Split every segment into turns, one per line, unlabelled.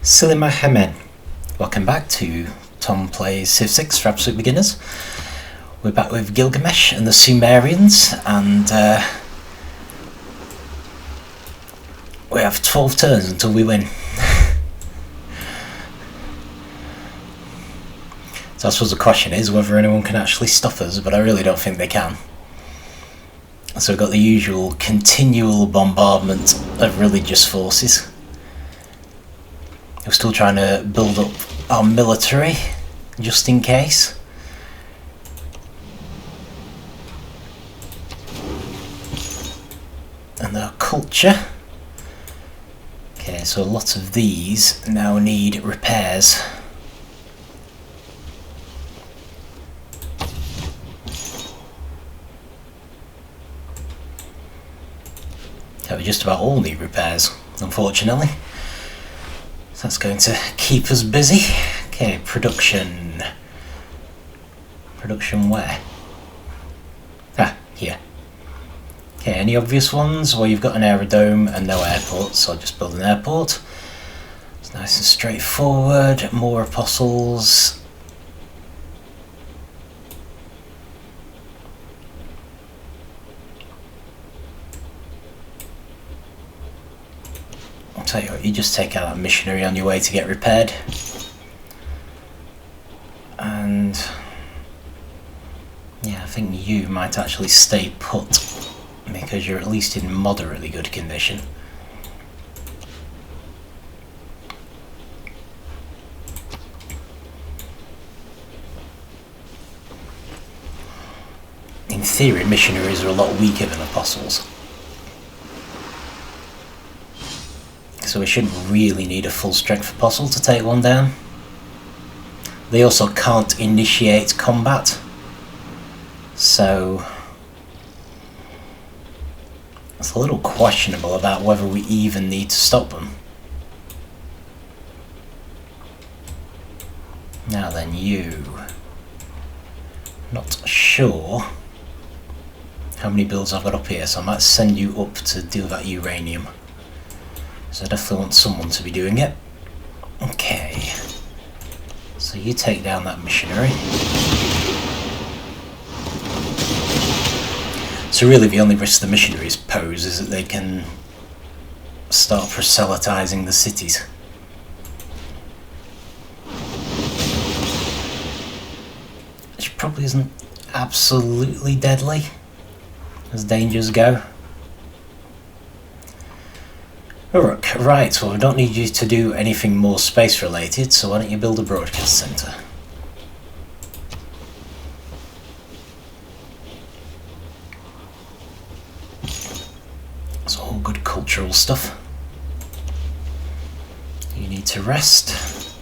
Silly men, welcome back to Tom Plays Civ 6 for Absolute Beginners. We're back with Gilgamesh and the Sumerians, and we have 12 turns until we win. So I suppose the question is whether anyone can actually stop us, but I really don't think they can. So we've got the usual continual bombardment of religious forces. We're still trying to build up our military, just in case. And our culture. Okay, so a lot of these now need repairs. So we just about all need repairs, unfortunately. That's going to keep us busy. Okay, production. Production where? Ah, here. Okay, any obvious ones? Well, you've got an aerodrome and no airport, so I'll just build an airport. It's nice and straightforward. More apostles. I'll tell you what, you just take out that missionary on your way to get repaired. And yeah, I think you might actually stay put because you're at least in moderately good condition. In theory, missionaries are a lot weaker than apostles. So we shouldn't really need a full strength apostle to take one down. They also can't initiate combat, so it's a little questionable about whether we even need to stop them. Now then, you. Not sure how many builds I've got up here, so I might send you up to deal with that uranium. So I definitely want someone to be doing it. Okay. So you take down that missionary. So really the only risk the missionaries pose is that they can start proselytizing the cities. Which probably isn't absolutely deadly as dangers go. Uruk, right, well I don't need you to do anything more space related, so why don't you build a broadcast centre? It's all good cultural stuff. You need to rest.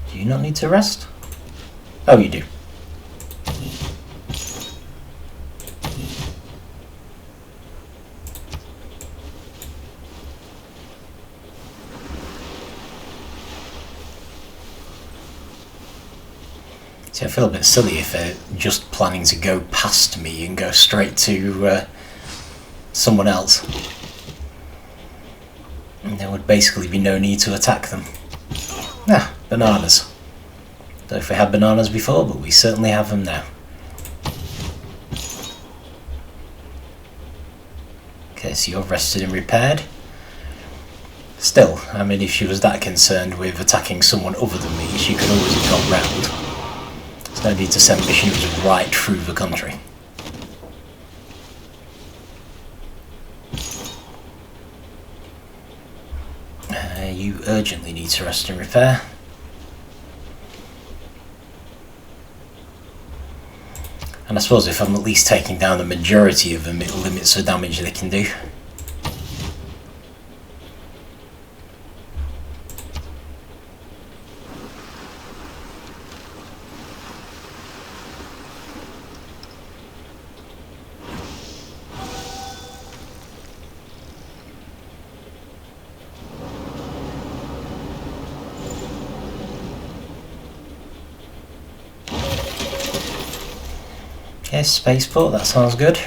Do you not need to rest? Oh, you do. See, I feel a bit silly if they're just planning to go past me and go straight to someone else. And there would basically be no need to attack them. Ah, bananas. Don't know if we had bananas before, but we certainly have them now. Okay, so you're rested and repaired. Still, I mean, if she was that concerned with attacking someone other than me, she could always have gone round. No need to send missionaries right through the country. You urgently need to rest and repair. And I suppose if I'm at least taking down the majority of them, it limits the damage they can do. Okay, spaceport, that sounds good.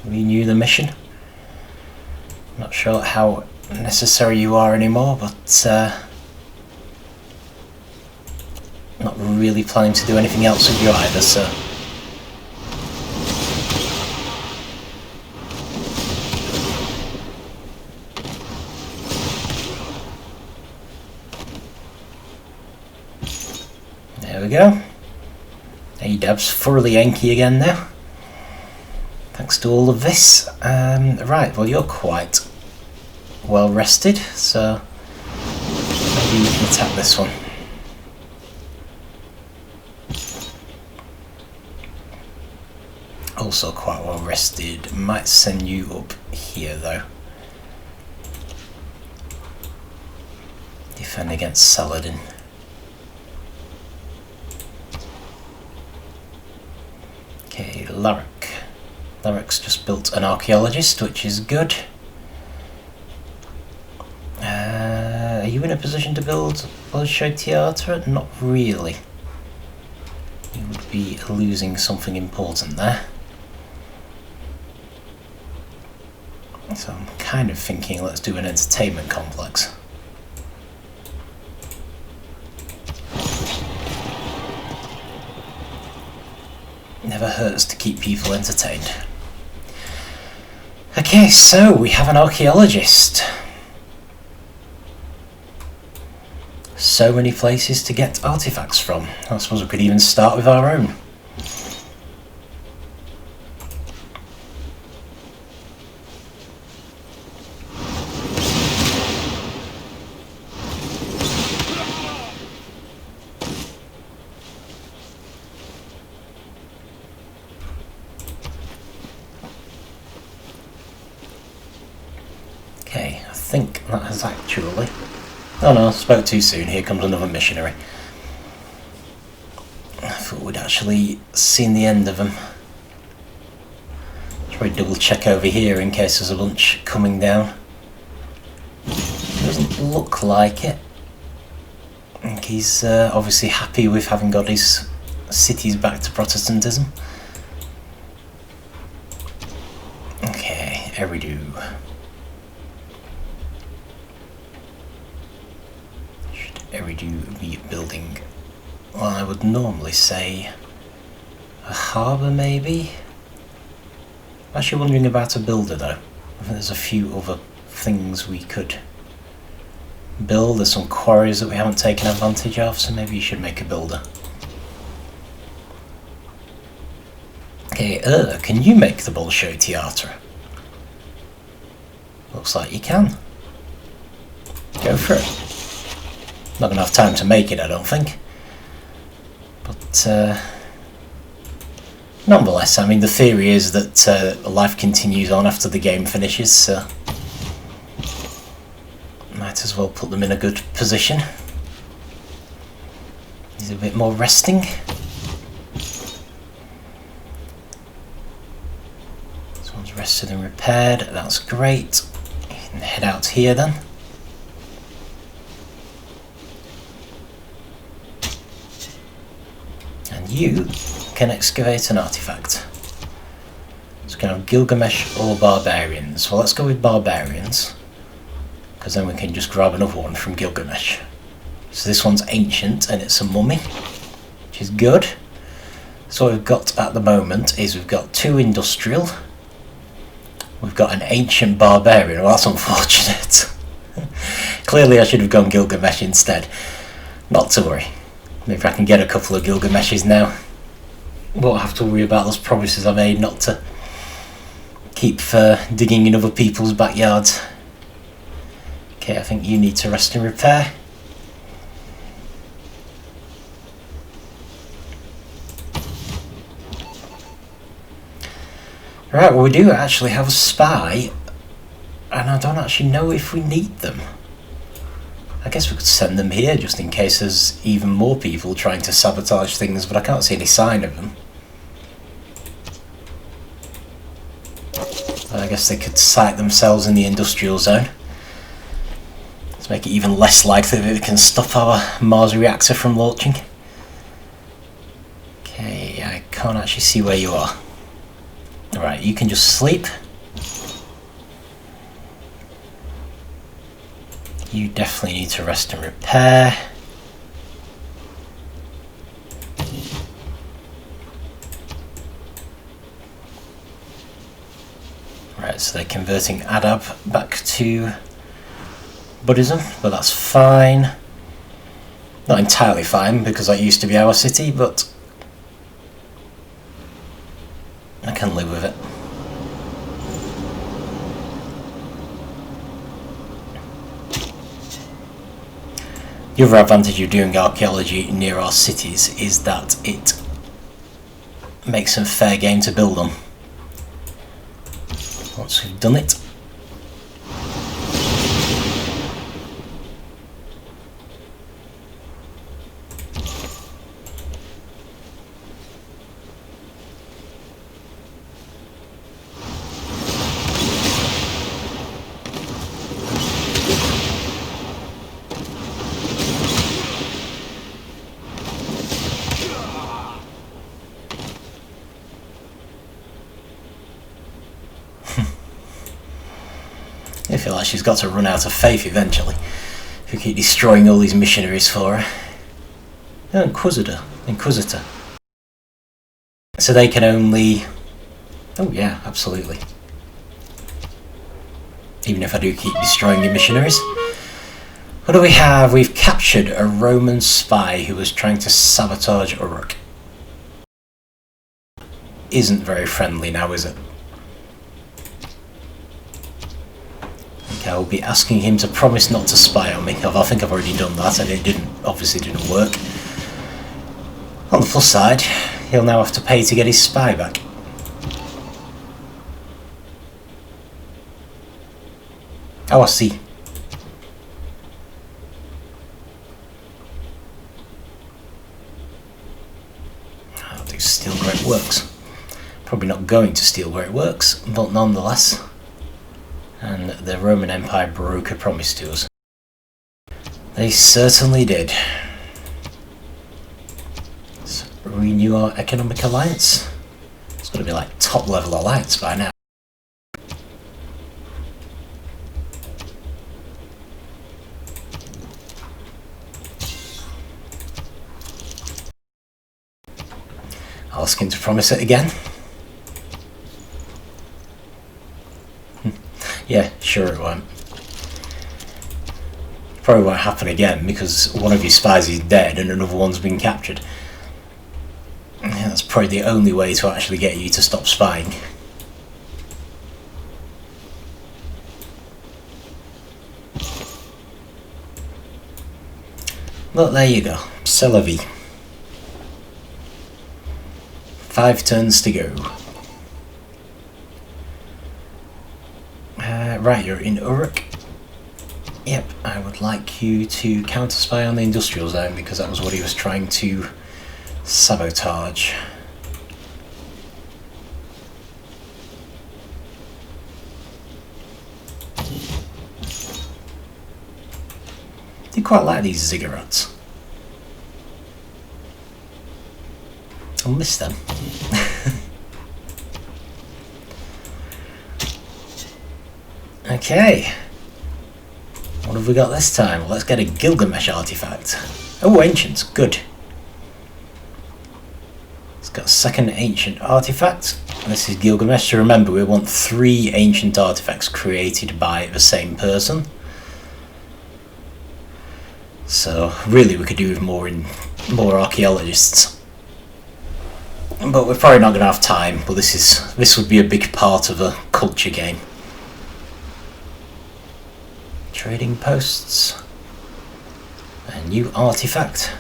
We knew the mission. Not sure how necessary you are anymore, but not really planning to do anything else with you either, so... There we go. Adab's thoroughly Enki again now. Thanks to all of this. Right, well you're quite well rested, so maybe we can attack this one. Also quite well rested. Might send you up here though. Defend against Saladin. Okay, Larrick. Larrick's just built an archaeologist, which is good. Are you in a position to build Bolshoi Theatre? Not really. You would be losing something important there. So I'm kind of thinking let's do an entertainment complex. Never hurts to keep people entertained. Okay, so we have an archaeologist. So many places to get artifacts from. I suppose we could even start with our own. Okay, I think that has actually... Oh no, I spoke too soon. Here comes another missionary. I thought we'd actually seen the end of them. Try double check over here in case there's a bunch coming down. Doesn't look like it. I think he's obviously happy with having got his cities back to Protestantism. Okay, Eridu. Eridu be building, well, I would normally say a harbour maybe? I'm actually wondering about a builder though. I think there's a few other things we could build. There's some quarries that we haven't taken advantage of, so maybe you should make a builder. Okay, can you make the Bolshoi Theatre? Looks like you can. Go for it. Not enough time to make it, I don't think. But nonetheless, I mean, the theory is that life continues on after the game finishes, so might as well put them in a good position. He's a bit more resting. This one's rested and repaired, that's great. You can head out here then. You can excavate an artifact. So we can have Gilgamesh or Barbarians. Well, let's go with Barbarians, because then we can just grab another one from Gilgamesh. So this one's ancient and it's a mummy, which is good. So what we've got at the moment is we've got 2 industrial. We've got an ancient barbarian. Well, that's unfortunate. Clearly I should have gone Gilgamesh instead. Not to worry. Maybe I can get a couple of Gilgameshes now. Won't have to worry about those promises I made not to keep digging in other people's backyards. Okay, I think you need to rest and repair. Right, well we do actually have a spy, and I don't actually know if we need them. I guess we could send them here just in case there's even more people trying to sabotage things, but I can't see any sign of them. I guess they could site themselves in the industrial zone. Let's make it even less likely that they can stop our Mars reactor from launching. Okay, I can't actually see where you are. Alright, you can just sleep. You definitely need to rest and repair. Right, so they're converting Adab back to Buddhism, but that's fine. Not entirely fine, because that used to be our city, but I can live with it. The other advantage of doing archaeology near our cities is that it makes them fair game to build them. Once we've done it. I feel like she's got to run out of faith eventually, if we keep destroying all these missionaries for her. Oh, Inquisitor. So they can only... Oh yeah, absolutely. Even if I do keep destroying your missionaries. What do we have? We've captured a Roman spy who was trying to sabotage Uruk. Isn't very friendly now, is it? I will be asking him to promise not to spy on me. I think I've already done that, and it obviously didn't work. On the plus side, he'll now have to pay to get his spy back. Oh, I see. I'll do steal where it works. Probably not going to steal where it works, but nonetheless. And the Roman Empire broke a promise to us. They certainly did. Let's renew our economic alliance. It's got to be like top level alliance by now. I'll ask him to promise it again. Yeah, sure it won't. Probably won't happen again because one of your spies is dead and another one's been captured. Yeah, that's probably the only way to actually get you to stop spying. But there you go, c'est la vie. 5 turns to go. Right, you're in Uruk. Yep, I would like you to counter-spy on the industrial zone because that was what he was trying to sabotage. I do quite like these ziggurats. I'll miss them. Okay. What have we got this time? Well, let's get a Gilgamesh artifact. Oh, ancient. Good. It's got a second ancient artifact. This is Gilgamesh. So remember, we want 3 ancient artifacts created by the same person. So really, we could do with more archaeologists. But we're probably not going to have time. But this would be a big part of a culture game. Trading posts. A new artifact.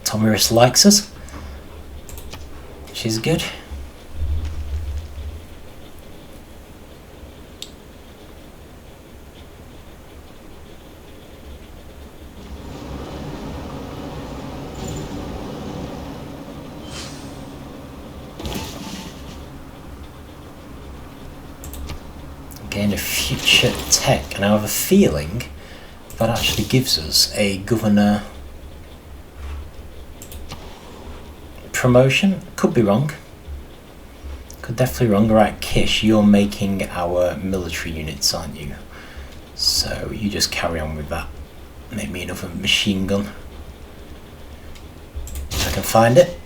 Tomiris likes us. She's good. Gain a future tech, and I have a feeling that actually gives us a governor promotion. Could be wrong. Could definitely wrong. Right, Kish, you're making our military units, aren't you? So you just carry on with that. Make me another machine gun. If I can find it.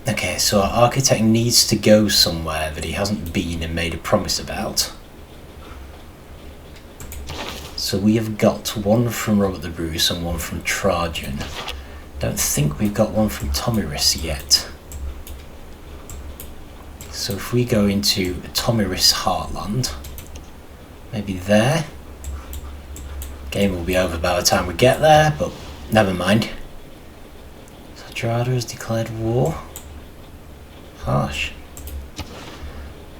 Okay, so our architect needs to go somewhere that he hasn't been and made a promise about. So we have got one from Robert the Bruce and one from Trajan. Don't think we've got one from Tomiris yet. So if we go into Tomiris Heartland, maybe there. Game will be over by the time we get there, but never mind. Sadrada has declared war. Harsh.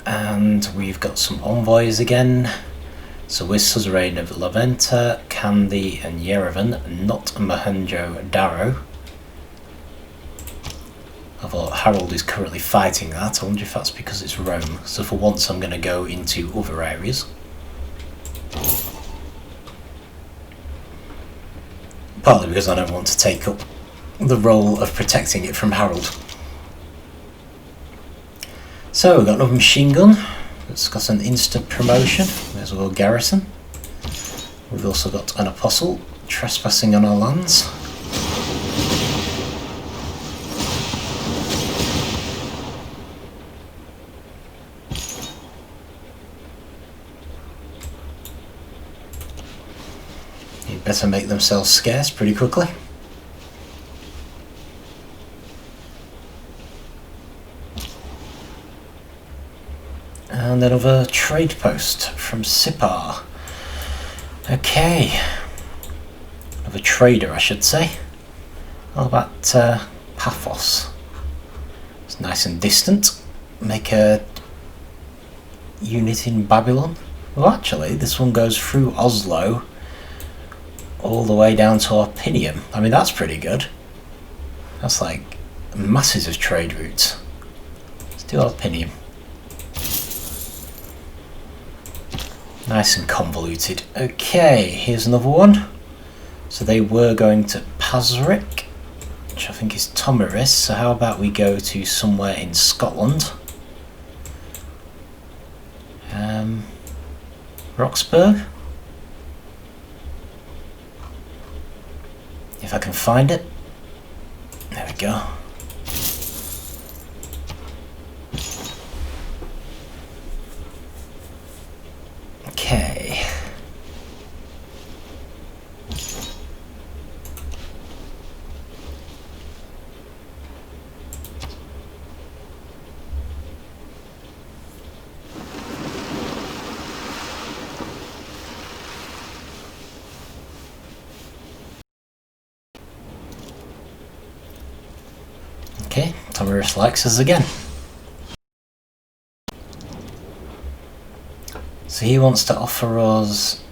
And we've got some envoys again. So we're suzerain of Laventa, Kandy and Yerevan, not Mohenjo-Daro. Although Harold is currently fighting that, I wonder if that's because it's Rome. So for once I'm going to go into other areas. Partly because I don't want to take up the role of protecting it from Harold. So we've got another machine gun. It's got an instant promotion. There's a little garrison. We've also got an apostle trespassing on our lands. You'd better make themselves scarce pretty quickly. And another trade post from Sipar. Okay. Another trader, I should say. How about Paphos? It's nice and distant. Make a unit in Babylon. Well, actually, this one goes through Oslo all the way down to Orpinium. I mean, that's pretty good. That's like masses of trade routes. Let's do Orpinium. Nice and convoluted. Okay, here's another one. So they were going to Pasric, which I think is Tomiris. So how about we go to somewhere in Scotland? Roxburgh? If I can find it. There we go. Okay. Okay, Tomiris likes us again. So he wants to offer us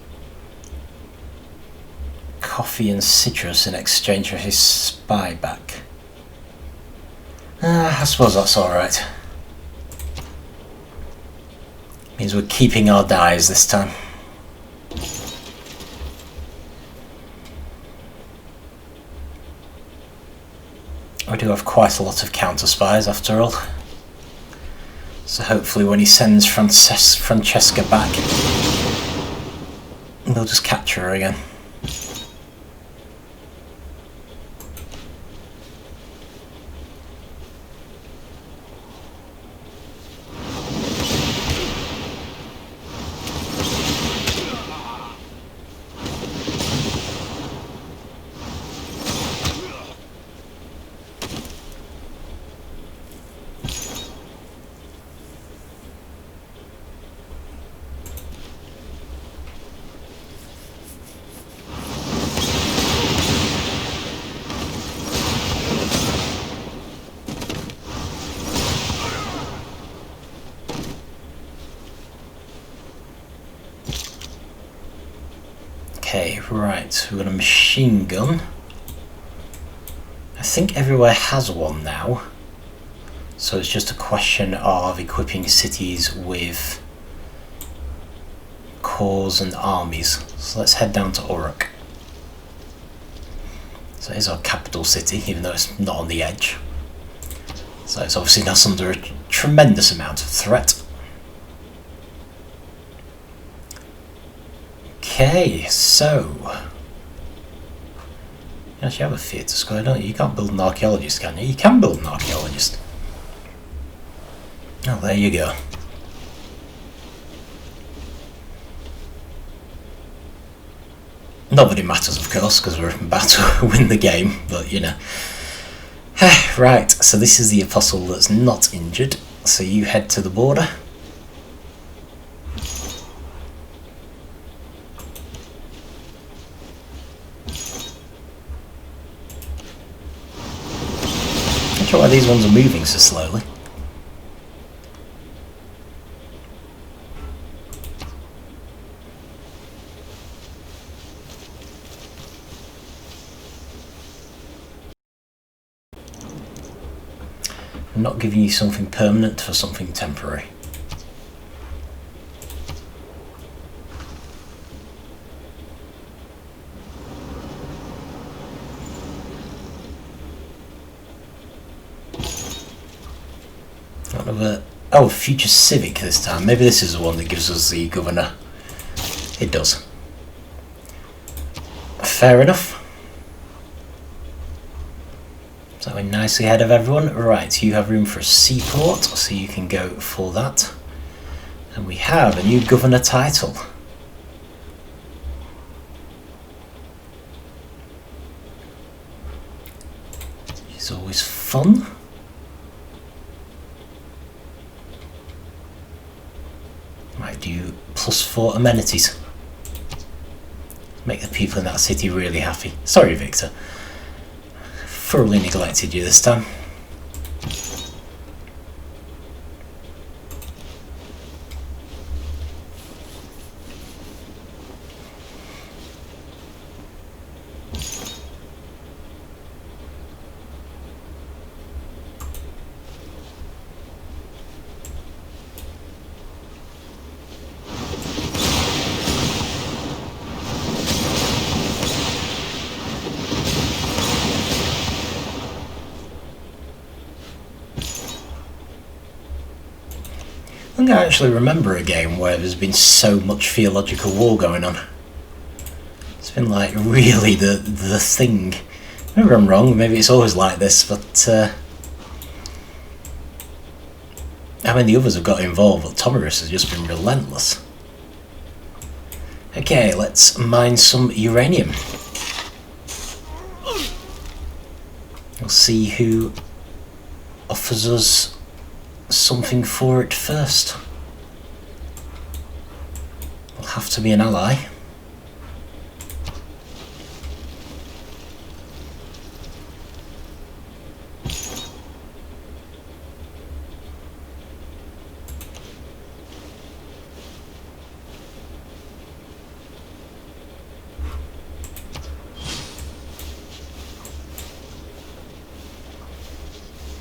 coffee and citrus in exchange for his spy back. I suppose that's alright. Means we're keeping our dyes this time. We do have quite a lot of counter spies after all. So hopefully when he sends Francesca back, they'll just capture her again. Okay, right, we've got a machine gun. I think everywhere has one now. So it's just a question of equipping cities with corps and armies. So let's head down to Uruk. So here's our capital city, even though it's not on the edge. So it's obviously not under a tremendous amount of threat. Okay, so you actually have a theatre square, don't you? You can't build an archaeologist, can you? You can build an archaeologist. Oh, there you go. Not that it matters, of course, because we're about to win the game, but you know. Right, so this is the apostle that's not injured, so you head to the border. Not sure why these ones are moving so slowly. I'm not giving you something permanent for something temporary. Oh, future civic this time. Maybe this is the one that gives us the governor. It does. Fair enough. So we're nicely ahead of everyone. Right, you have room for a seaport, so you can go for that. And we have a new governor title. It's always fun. Might do +4 amenities. Make the people in that city really happy. Sorry, Victor. Thoroughly neglected you this time. I think I actually remember a game where there's been so much theological war going on. It's been like really the thing. Maybe I'm wrong, maybe it's always like this, but I mean the others have got involved, but Tomarus has just been relentless. Okay, let's mine some uranium. We'll see who offers us something for it first. Will have to be an ally.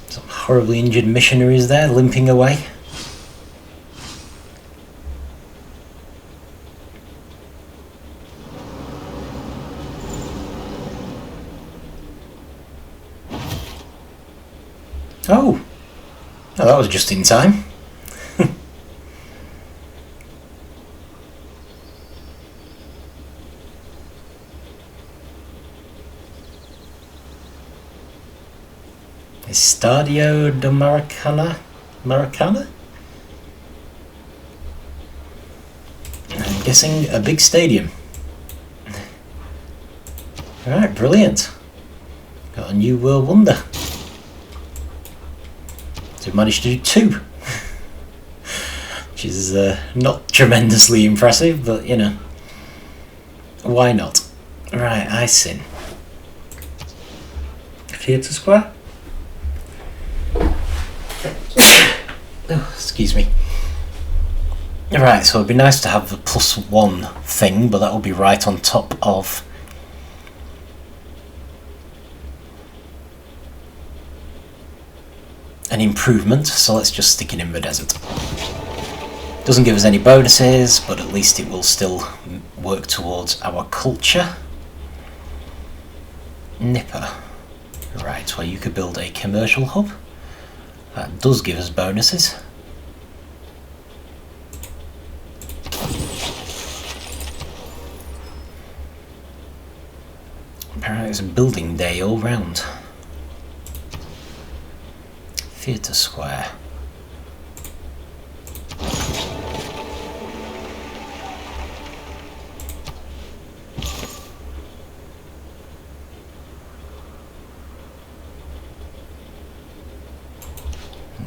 Some horribly injured missionaries there, limping away. Oh, that was just in time. Estadio de Maracana? Maracana? I'm guessing a big stadium. Alright, brilliant. Got a new world wonder. So we managed to do 2. Which is not tremendously impressive, but you know. Why not? Right, Icing. Theatre Square? Oh, excuse me. Right, so it'd be nice to have the +1 thing, but that will be right on top of an improvement, so let's just stick it in the desert. Doesn't give us any bonuses, but at least it will still work towards our culture. Nipper. Right, well you could build a commercial hub. That does give us bonuses. Apparently it's a building day all round. Theatre Square.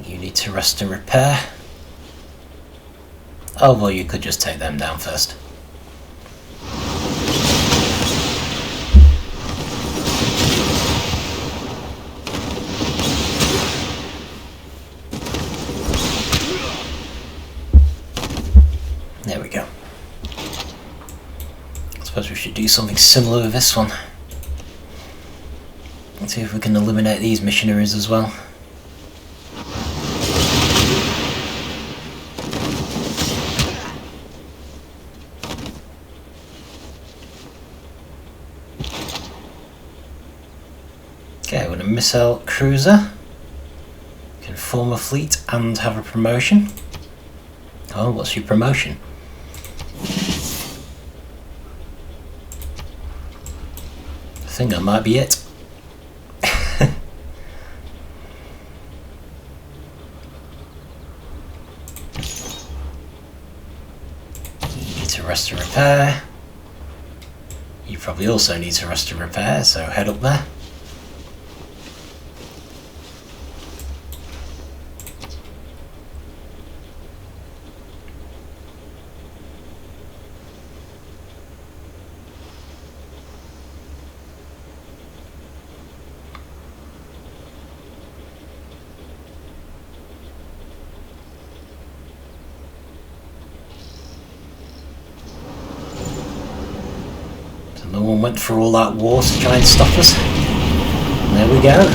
You need to rest and repair. Oh, well, you could just take them down first. There we go. I suppose we should do something similar with this one. Let's see if we can eliminate these missionaries as well. Okay, with a missile cruiser, can form a fleet and have a promotion. Oh, what's your promotion? I think that might be it. You need to rest and repair. You probably also need to rest and repair, so head up there. No one went for all that war to try and stop us. And there we go.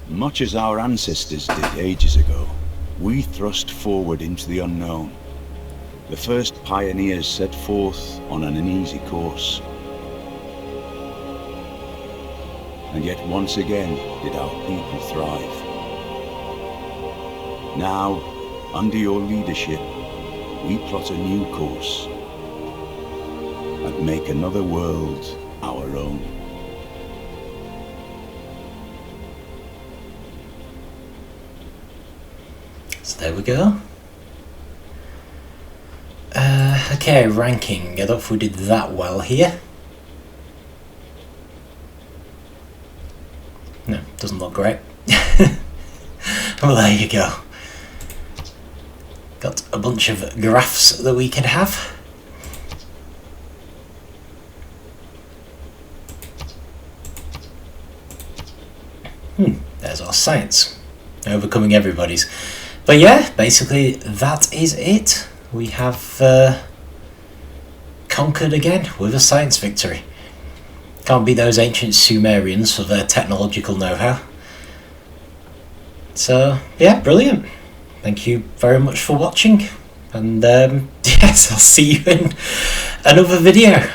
Much as our ancestors did ages ago, we thrust forward into the unknown. The first pioneers set forth on an uneasy course. And yet once again did our people thrive. Now, under your leadership, we plot a new course and make another world our own.
So there we go. Okay, ranking. I don't know if we did that well here. No, doesn't look great. Well, there you go. Got a bunch of graphs that we could have. There's our science. Overcoming everybody's. But yeah, basically that is it. We have conquered again with a science victory. Can't beat those ancient Sumerians for their technological know-how. So, yeah, brilliant. Thank you very much for watching. And, yes, I'll see you in another video.